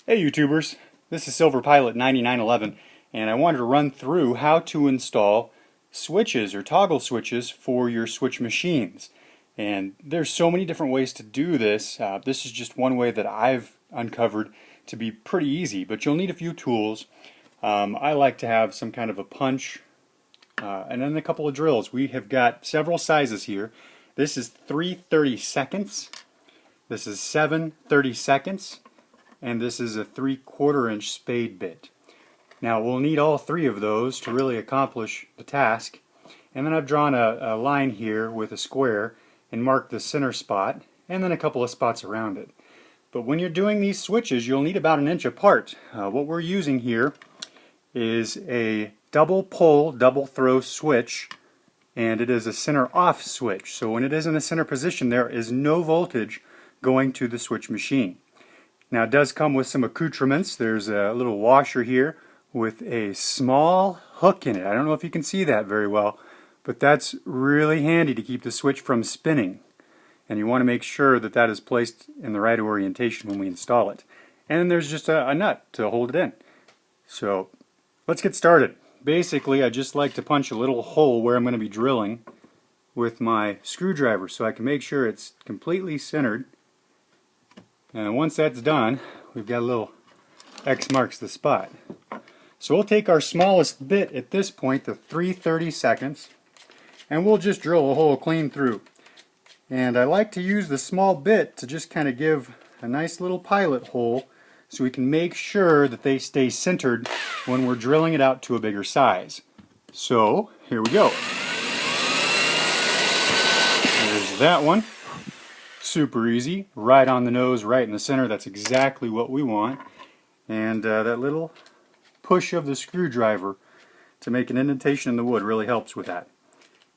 Hey YouTubers, this is Silver Pilot 9911 and I wanted to run through how to install switches or toggle switches for your switch machines. And there's so many different ways to do this. This is just one way that I've uncovered to be pretty easy, but you'll need a few tools. I like to have some kind of a punch and then a couple of drills. We have got several sizes here. This is 3 30-seconds, this is 7 30-seconds, and this is a 3/4 inch spade bit. Now we'll need all three of those to really accomplish the task. And then I've drawn a line here with a square and marked the center spot and then a couple of spots around it. But when you're doing these switches, you'll need about 1 inch apart. What we're using here is a double pole, double throw switch, and it is a center off switch. So when it is in the center position, there is no voltage going to the switch machine. Now it does come with some accoutrements. There's a little washer here with a small hook in it. I don't know if you can see that very well, but that's really handy to keep the switch from spinning. And you want to make sure that that is placed in the right orientation when we install it. And then there's just a nut to hold it in. So let's get started. Basically, I just like to punch a little hole where I'm going to be drilling with my screwdriver so I can make sure it's completely centered. And once that's done, we've got a little X marks the spot. So we'll take our smallest bit at this point, the 3 30-seconds, and we'll just drill a hole clean through. And I like to use the small bit to just kind of give a nice little pilot hole so we can make sure that they stay centered when we're drilling it out to a bigger size. So here we go. There's that one. Super easy, right on the nose, right in the center. That's exactly what we want. And that little push of the screwdriver to make an indentation in the wood really helps with that.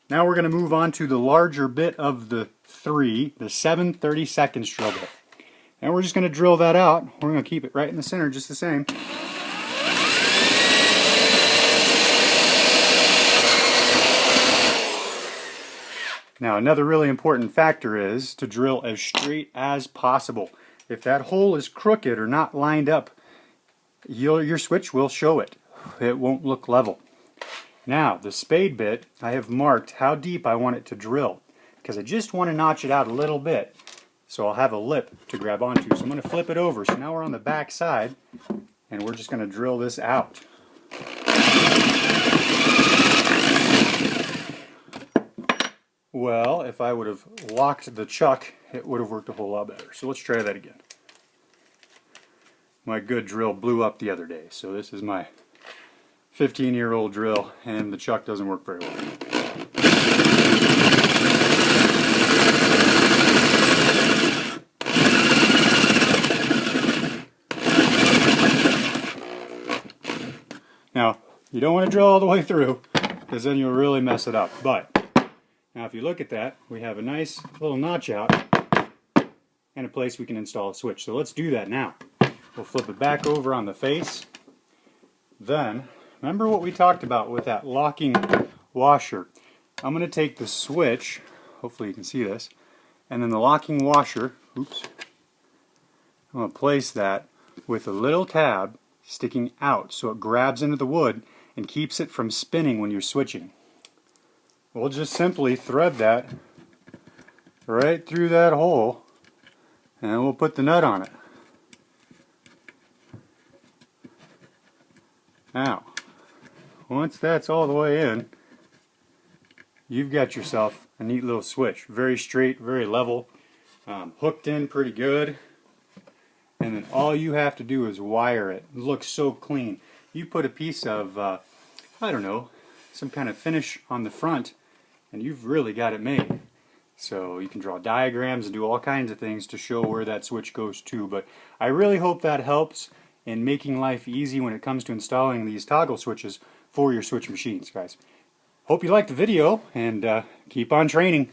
Now we're going to move on to the larger bit of the three, the 7 30-seconds drill bit. And we're just going to drill that out. We're going to keep it right in the center just the same. Now another really important factor is to drill as straight as possible. If that hole is crooked or not lined up, your switch will show it. It won't look level. Now the spade bit, I have marked how deep I want it to drill because I just want to notch it out a little bit so I'll have a lip to grab onto. So I'm going to flip it over. So now we're on the back side and we're just going to drill this out. Well, if I would have locked the chuck, it would have worked a whole lot better. So let's try that again. My good drill blew up the other day, so this is my 15-year-old drill, and the chuck doesn't work very well. Now, you don't want to drill all the way through, because then you'll really mess it up. But now if you look at that, we have a nice little notch out and a place we can install a switch. So let's do that now. We'll flip it back over on the face. Then, remember what we talked about with that locking washer. I'm going to take the switch, hopefully you can see this, and then the locking washer, oops, I'm going to place that with a little tab sticking out so it grabs into the wood and keeps it from spinning when you're switching. We'll just simply thread that right through that hole and we'll put the nut on it. Now, once that's all the way in, you've got yourself a neat little switch. Very straight, very level, hooked in pretty good. And then all you have to do is wire it. It looks so clean. You put a piece of, I don't know, some kind of finish on the front and you've really got it made. So you can draw diagrams and do all kinds of things to show where that switch goes to. But I really hope that helps in making life easy when it comes to installing these toggle switches for your switch machines, guys. Hope you liked the video and keep on training.